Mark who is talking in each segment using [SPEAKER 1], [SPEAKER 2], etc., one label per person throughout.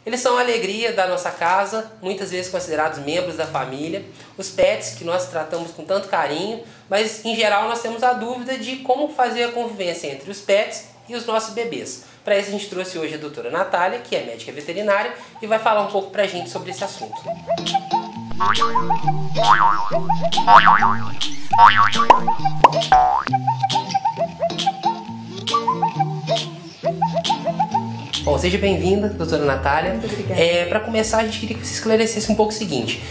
[SPEAKER 1] Eles são a alegria da nossa casa, muitas vezes considerados membros da família, os pets que nós tratamos com tanto carinho, mas em geral nós temos a dúvida de como fazer a convivência entre os pets e os nossos bebês. Para isso a gente trouxe hoje a doutora Natália, que é médica veterinária, e vai falar um pouco pra gente sobre esse assunto. Bom, seja bem-vinda, doutora Natália.
[SPEAKER 2] Muito obrigada.
[SPEAKER 1] Para começar, a gente queria que você esclarecesse um pouco o seguinte.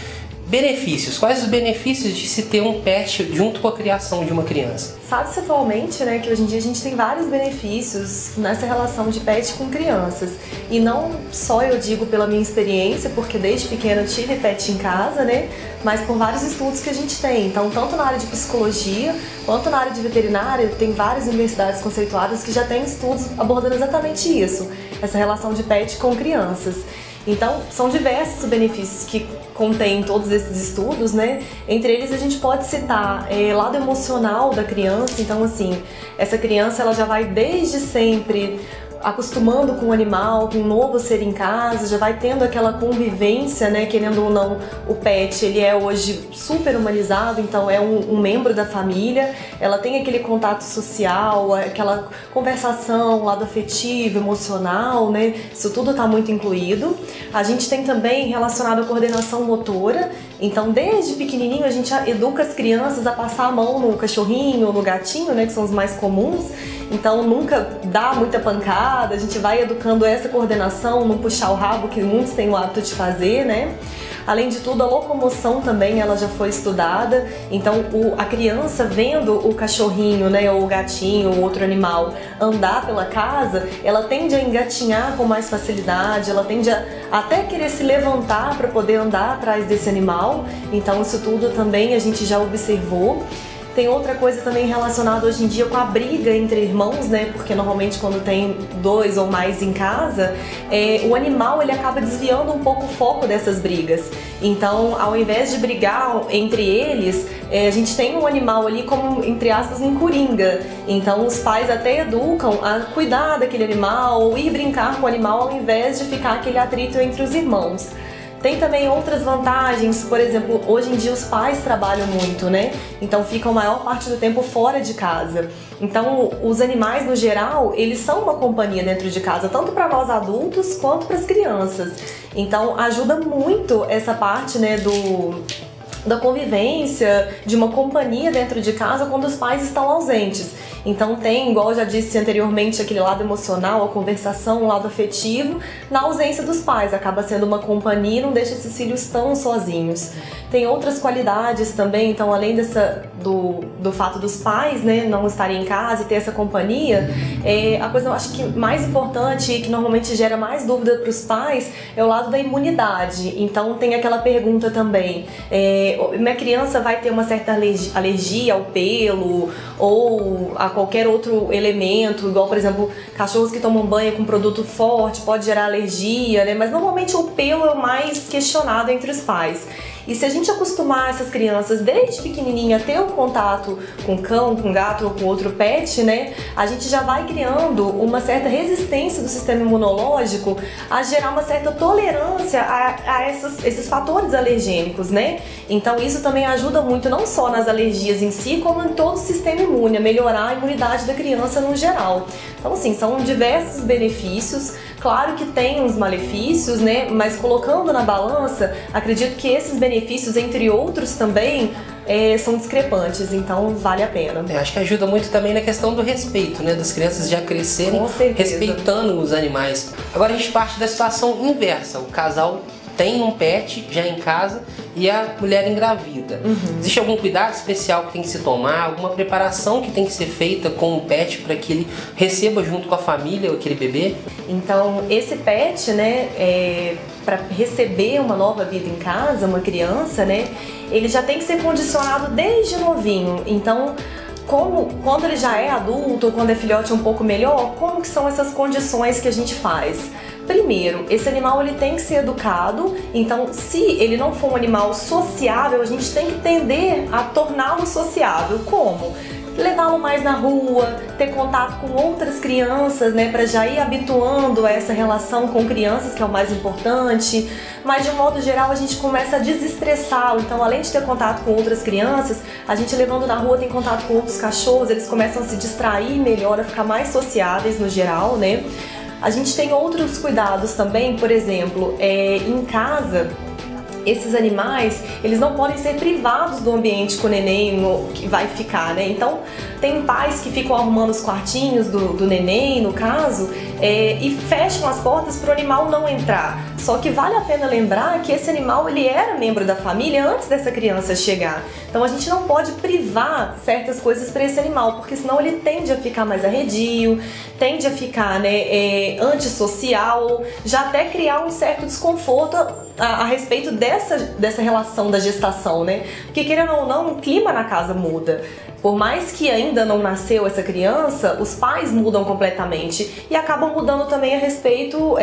[SPEAKER 1] Benefícios. Quais os benefícios de se ter um pet junto com a criação de uma criança?
[SPEAKER 2] Sabe-se atualmente, né, que hoje em dia a gente tem vários benefícios nessa relação de pet com crianças. E não só eu digo pela minha experiência, porque desde pequena eu tive pet em casa, né, mas por vários estudos que a gente tem. Então, tanto na área de psicologia, quanto na área de veterinária, tem várias universidades conceituadas que já têm estudos abordando exatamente isso, essa relação de pet com crianças. Então, são diversos os benefícios que contém todos esses estudos, né? Entre eles a gente pode citar lado emocional da criança. Então, assim, essa criança ela já vai desde sempre acostumando com o animal, com um novo ser em casa, já vai tendo aquela convivência, né? Querendo ou não, o pet, ele é hoje super humanizado, então é um membro da família, ela tem aquele contato social, aquela conversação, lado afetivo, emocional, né? Isso tudo está muito incluído. A gente tem também relacionado à coordenação motora, então desde pequenininho a gente educa as crianças a passar a mão no cachorrinho ou no gatinho, né? Que são os mais comuns. Então nunca dá muita pancada, a gente vai educando essa coordenação, não puxar o rabo, que muitos têm o hábito de fazer, né? Além de tudo, a locomoção também ela já foi estudada, então a criança vendo o cachorrinho, né, ou o gatinho, ou outro animal andar pela casa, ela tende a engatinhar com mais facilidade, ela tende a até querer se levantar para poder andar atrás desse animal, então isso tudo também a gente já observou. Tem outra coisa também relacionada hoje em dia com a briga entre irmãos, né? Porque normalmente quando tem dois ou mais em casa, o animal ele acaba desviando um pouco o foco dessas brigas. Então, ao invés de brigar entre eles, a gente tem um animal ali como, entre aspas, um coringa. Então, os pais até educam a cuidar daquele animal ou ir brincar com o animal ao invés de ficar aquele atrito entre os irmãos. Tem também outras vantagens, por exemplo, hoje em dia os pais trabalham muito, né? Então ficam a maior parte do tempo fora de casa. Então os animais, no geral, eles são uma companhia dentro de casa, tanto para nós adultos quanto para as crianças. Então ajuda muito essa parte, né, da convivência, de uma companhia dentro de casa quando os pais estão ausentes. Então tem, igual eu já disse anteriormente, aquele lado emocional, a conversação, o lado afetivo, na ausência dos pais. Acaba sendo uma companhia e não deixa esses filhos tão sozinhos. Tem outras qualidades também, então além do fato dos pais, né, não estarem em casa e ter essa companhia, a coisa eu acho que mais importante e que normalmente gera mais dúvida para os pais é o lado da imunidade. Então tem aquela pergunta também, minha criança vai ter uma certa alergia ao pelo ou a qualquer outro elemento, igual por exemplo cachorros que tomam banho com produto forte pode gerar alergia, né? Mas normalmente o pelo é o mais questionado entre os pais. E se a gente acostumar essas crianças desde pequenininha a ter um contato com cão, com gato ou com outro pet, né, a gente já vai criando uma certa resistência do sistema imunológico a gerar uma certa tolerância a esses fatores alergênicos, né? Então isso também ajuda muito não só nas alergias em si, como em todo o sistema imune, a melhorar a imunidade da criança no geral. Então assim, são diversos benefícios. Claro que tem uns malefícios, né? Mas colocando na balança, acredito que esses benefícios, entre outros também, são discrepantes, então vale a pena.
[SPEAKER 1] Acho que ajuda muito também na questão do respeito, né? Das crianças já crescerem respeitando os animais. Agora a gente parte da situação inversa. O casal tem um pet já em casa e a mulher engravida. Existe algum cuidado especial que tem que se tomar? Alguma preparação que tem que ser feita com o pet para que ele receba junto com a família aquele bebê?
[SPEAKER 2] Então, esse pet, né, para receber uma nova vida em casa, uma criança, né, ele já tem que ser condicionado desde novinho. Então, quando ele já é adulto ou quando é filhote um pouco melhor, como que são essas condições que a gente faz? Primeiro, esse animal ele tem que ser educado, então se ele não for um animal sociável, a gente tem que tender a torná-lo sociável. Como? levá-lo mais na rua, ter contato com outras crianças, né, para já ir habituando a essa relação com crianças, que é o mais importante. Mas de um modo geral a gente começa a desestressá-lo. Então, além de ter contato com outras crianças, a gente levando na rua tem contato com outros cachorros, eles começam a se distrair melhor, a ficar mais sociáveis no geral, né? A gente tem outros cuidados também, por exemplo, em casa, esses animais, eles não podem ser privados do ambiente que o neném que vai ficar, né? Então, tem pais que ficam arrumando os quartinhos do neném, no caso, e fecham as portas para o animal não entrar. Só que vale a pena lembrar que esse animal, ele era membro da família antes dessa criança chegar. Então, a gente não pode privar certas coisas para esse animal, porque senão ele tende a ficar mais arredio, tende a ficar, né, antissocial, já até criar um certo desconforto a respeito dessa relação da gestação, né? Porque, querendo ou não, o clima na casa muda. Por mais que ainda não nasceu essa criança, os pais mudam completamente e acabam mudando também a respeito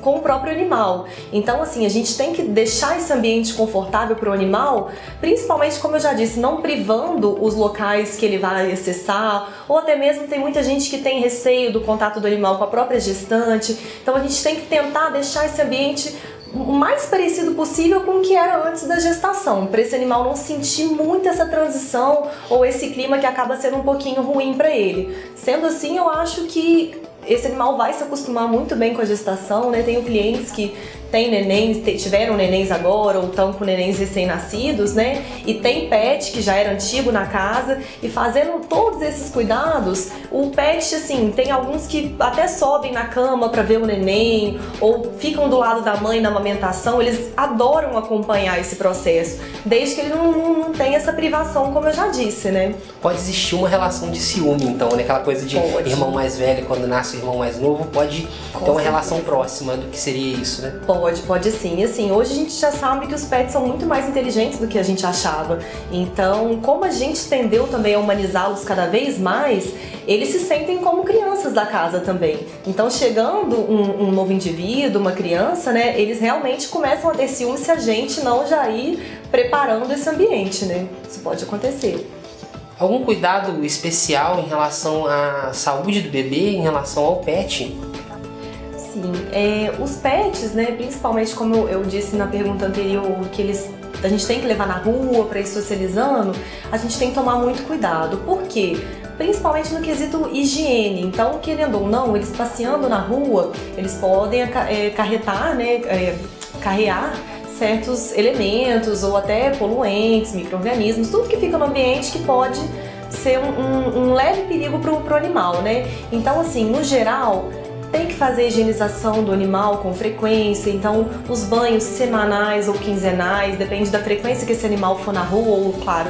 [SPEAKER 2] com o próprio animal. Então, assim, a gente tem que deixar esse ambiente confortável para o animal, principalmente, como eu já disse, não privando os locais que ele vai acessar, ou até mesmo tem muita gente que tem receio do contato do animal com a própria gestante. Então, a gente tem que tentar deixar esse ambiente o mais parecido possível com o que era antes da gestação, para esse animal não sentir muito essa transição ou esse clima que acaba sendo um pouquinho ruim para ele. Sendo assim, eu acho que esse animal vai se acostumar muito bem com a gestação, né? Tenho clientes que têm nenéns, tiveram nenéns agora ou estão com nenéns recém-nascidos, né? E tem pet que já era antigo na casa, e fazendo todos esses cuidados, o pet, assim, tem alguns que até sobem na cama para ver o neném ou ficam do lado da mãe na amamentação. Eles adoram acompanhar esse processo, desde que ele não tenha essa privação, como eu já disse, né?
[SPEAKER 1] Pode existir uma relação de ciúme, então, né? Aquela coisa de irmão mais velho quando nasce o irmão mais novo, pode ter uma relação próxima do que seria isso, né?
[SPEAKER 2] Pode sim. E assim, hoje a gente já sabe que os pets são muito mais inteligentes do que a gente achava. Então, como a gente tendeu também a humanizá-los cada vez mais, eles se sentem como crianças da casa também. Então, chegando um novo indivíduo, uma criança, né, eles realmente começam a ter ciúme se a gente não já ir preparando esse ambiente, né? Isso pode acontecer.
[SPEAKER 1] Algum cuidado especial em relação à saúde do bebê, em relação ao pet?
[SPEAKER 2] Sim, os pets, né, principalmente como eu disse na pergunta anterior, que a gente tem que levar na rua para ir socializando, a gente tem que tomar muito cuidado. Por quê? Principalmente no quesito higiene. Então, querendo ou não, eles passeando na rua, eles podem acarretar, né, carrear certos elementos ou até poluentes, micro-organismos, tudo que fica no ambiente que pode ser um leve perigo pro animal, né? Então, assim, no geral, tem que fazer a higienização do animal com frequência. Então, os banhos semanais ou quinzenais, depende da frequência que esse animal for na rua, ou, claro,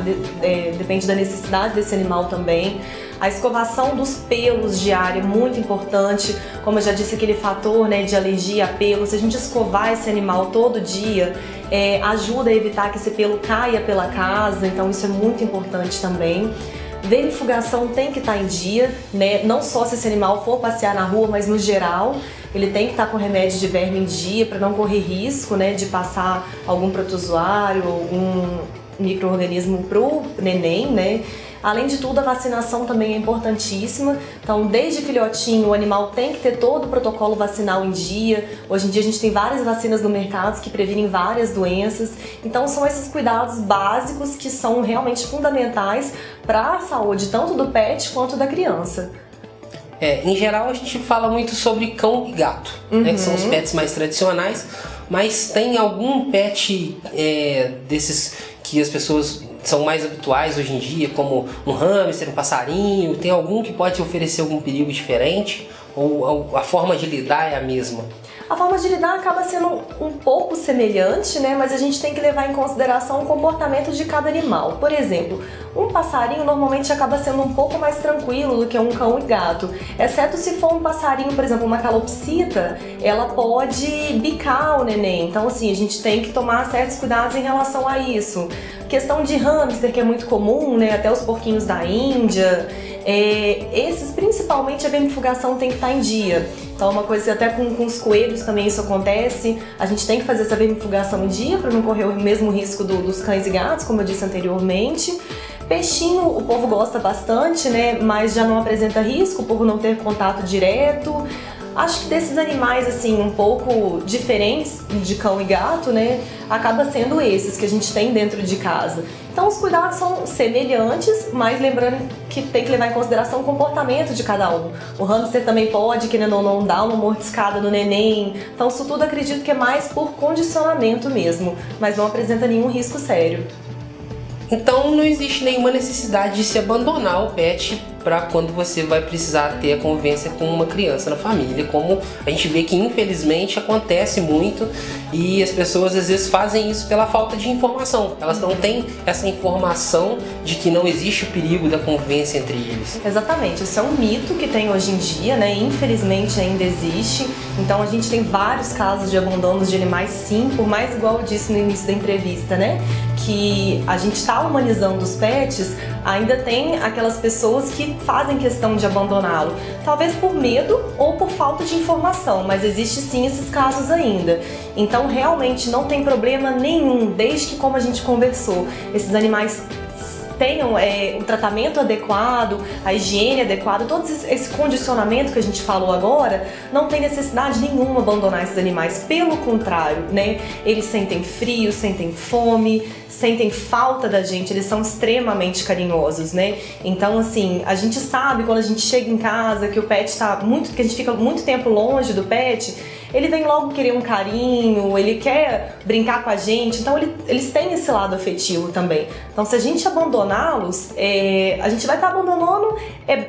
[SPEAKER 2] depende da necessidade desse animal também. A escovação dos pelos diária é muito importante, como eu já disse, aquele fator, né, de alergia a pelo. Se a gente escovar esse animal todo dia, ajuda a evitar que esse pelo caia pela casa, então isso é muito importante também. Vermifugação tem que estar em dia, né? Não só se esse animal for passear na rua, mas no geral ele tem que estar com remédio de verme em dia para não correr risco, né, de passar algum protozoário, algum micro-organismo pro neném, né? Além de tudo, a vacinação também é importantíssima. Então, desde filhotinho, o animal tem que ter todo o protocolo vacinal em dia. Hoje em dia a gente tem várias vacinas no mercado que previnem várias doenças. Então, são esses cuidados básicos que são realmente fundamentais para a saúde tanto do pet quanto da criança.
[SPEAKER 1] Em geral, a gente fala muito sobre cão e gato, né, que são os pets mais tradicionais, mas tem algum pet desses que as pessoas são mais habituais hoje em dia, como um hamster, um passarinho? Tem algum que pode oferecer algum perigo diferente? Ou a forma de lidar é a mesma?
[SPEAKER 2] A forma de lidar acaba sendo um pouco semelhante, né? Mas a gente tem que levar em consideração o comportamento de cada animal. Por exemplo, um passarinho normalmente acaba sendo um pouco mais tranquilo do que um cão e gato, exceto se for um passarinho, por exemplo, uma calopsita, ela pode bicar o neném. Então, assim, a gente tem que tomar certos cuidados em relação a isso. Questão de hamster, que é muito comum, né? Até os porquinhos da Índia. Esses, principalmente, a vermifugação tem que estar em dia. Então, uma coisa, até com os coelhos também isso acontece. A gente tem que fazer essa vermifugação em dia para não correr o mesmo risco dos cães e gatos, como eu disse anteriormente. Peixinho o povo gosta bastante, né? Mas já não apresenta risco por não ter contato direto. Acho que desses animais, assim, um pouco diferentes de cão e gato, né? Acaba sendo esses que a gente tem dentro de casa. Então os cuidados são semelhantes, mas lembrando que tem que levar em consideração o comportamento de cada um. O hamster também pode, querendo ou não, dar uma mordiscada no neném. Então isso tudo acredito que é mais por condicionamento mesmo, mas não apresenta nenhum risco sério.
[SPEAKER 1] Então não existe nenhuma necessidade de se abandonar o pet para quando você vai precisar ter a convivência com uma criança na família, como a gente vê que infelizmente acontece muito e as pessoas às vezes fazem isso pela falta de informação. Elas não têm essa informação de que não existe o perigo da convivência entre eles.
[SPEAKER 2] Exatamente, isso é um mito que tem hoje em dia, né? Infelizmente ainda existe. Então a gente tem vários casos de abandonos de animais, sim, por mais, igual eu disse no início da entrevista, né? Que a gente está humanizando os pets, ainda tem aquelas pessoas que fazem questão de abandoná-lo, talvez por medo ou por falta de informação, mas existe sim esses casos ainda. Então realmente não tem problema nenhum, desde que, como a gente conversou, esses animais tenham o tratamento adequado, a higiene adequada, todo esse condicionamento que a gente falou agora, não tem necessidade nenhuma abandonar esses animais. Pelo contrário, né? Eles sentem frio, sentem fome, sentem falta da gente, eles são extremamente carinhosos, né? Então, assim, a gente sabe quando a gente chega em casa que o pet que a gente fica muito tempo longe do pet, ele vem logo querer um carinho, ele quer brincar com a gente, então eles têm esse lado afetivo também. Então se a gente abandoná-los, a gente vai estar abandonando,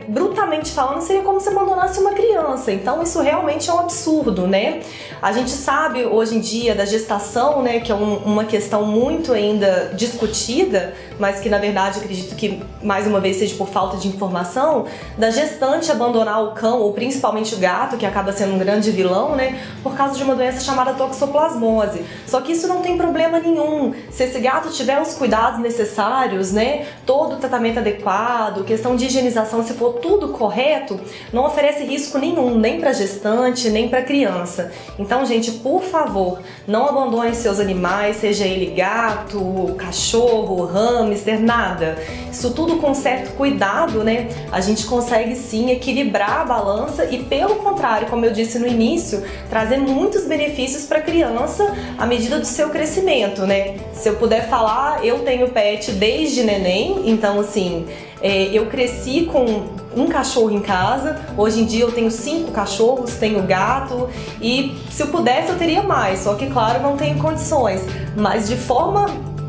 [SPEAKER 2] brutalmente falando, seria como se abandonasse uma criança. Então isso realmente é um absurdo, né? A gente sabe hoje em dia da gestação, né, que é uma questão muito ainda discutida, mas que na verdade acredito que mais uma vez seja por falta de informação, da gestante abandonar o cão, ou principalmente o gato, que acaba sendo um grande vilão, né, por causa de uma doença chamada toxoplasmose. Só que isso não tem problema nenhum. Se esse gato tiver os cuidados necessários, né, todo o tratamento adequado, questão de higienização, se for tudo correto, não oferece risco nenhum, nem para gestante, nem para criança. Então, gente, por favor, não abandone seus animais, seja ele gato, cachorro, hamster, nada. Isso tudo com certo cuidado, né, a gente consegue sim equilibrar a balança e, pelo contrário, como eu disse no início, trazer muitos benefícios para a criança à medida do seu crescimento, né? Se eu puder falar, eu tenho pet desde neném, então assim, eu cresci com um cachorro em casa, hoje em dia eu tenho 5 cachorros, tenho gato e se eu pudesse eu teria mais, só que claro, não tenho condições, mas de forma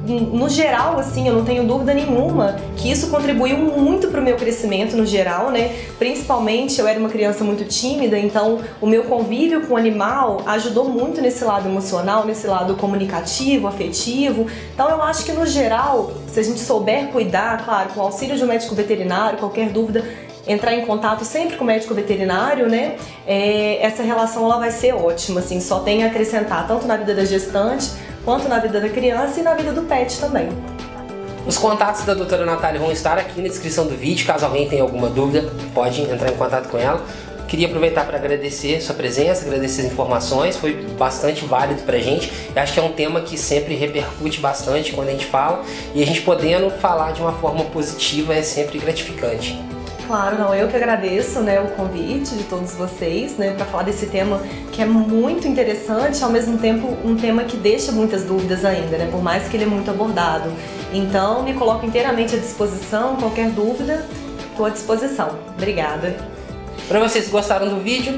[SPEAKER 2] no geral, assim, eu não tenho dúvida nenhuma que isso contribuiu muito para o meu crescimento no geral, né? Principalmente eu era uma criança muito tímida, então o meu convívio com o animal ajudou muito nesse lado emocional, nesse lado comunicativo, afetivo. Então eu acho que no geral, se a gente souber cuidar, claro, com o auxílio de um médico veterinário, qualquer dúvida, entrar em contato sempre com o médico veterinário, né? Essa relação ela vai ser ótima, assim, só tem a acrescentar tanto na vida da gestante quanto na vida da criança e na vida do pet também.
[SPEAKER 1] Os contatos da doutora Natália vão estar aqui na descrição do vídeo, caso alguém tenha alguma dúvida, pode entrar em contato com ela. Queria aproveitar para agradecer sua presença, agradecer as informações, foi bastante válido pra gente. Eu acho que é um tema que sempre repercute bastante quando a gente fala, e a gente podendo falar de uma forma positiva é sempre gratificante.
[SPEAKER 2] Claro, não, eu que agradeço, né, o convite de todos vocês, né, para falar desse tema que é muito interessante, ao mesmo tempo um tema que deixa muitas dúvidas ainda, né, por mais que ele é muito abordado. Então, me coloco inteiramente à disposição, qualquer dúvida, estou à disposição. Obrigada.
[SPEAKER 1] Para vocês que gostaram do vídeo,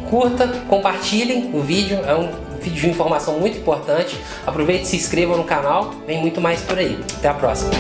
[SPEAKER 1] curta, compartilhem o vídeo, é um vídeo de informação muito importante. Aproveite e se inscreva no canal, vem muito mais por aí. Até a próxima.